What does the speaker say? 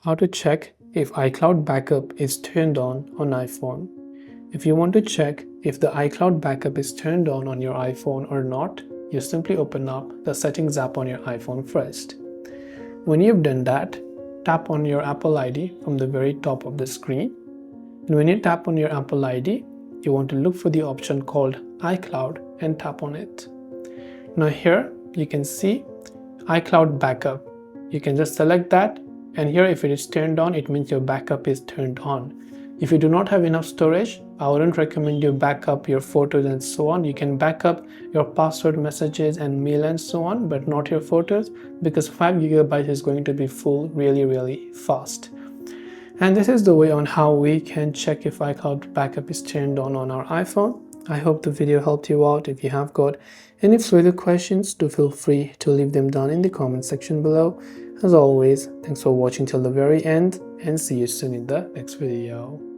How to check if iCloud backup is turned on iPhone. If you want to check if the iCloud backup is turned on your iPhone or not, you simply open up the settings app on your iPhone first. When you've done that, tap on your Apple ID from the very top of the screen. And when you tap on your Apple ID, you want to look for the option called iCloud and tap on it. Now here you can see iCloud backup. You can just select that, and here if it is turned on, it means your backup is turned on. If you do not have enough storage, I wouldn't recommend you back up your photos and so on. You can back up your password, messages and mail and so on, but not your photos, because 5 GB is going to be full really fast. And this is the way on how we can check if iCloud backup is turned on our iPhone. I hope the video helped you out. If you have got any further questions, do feel free to leave them down in the comment section below. As always, thanks for watching till the very end, and see you soon in the next video.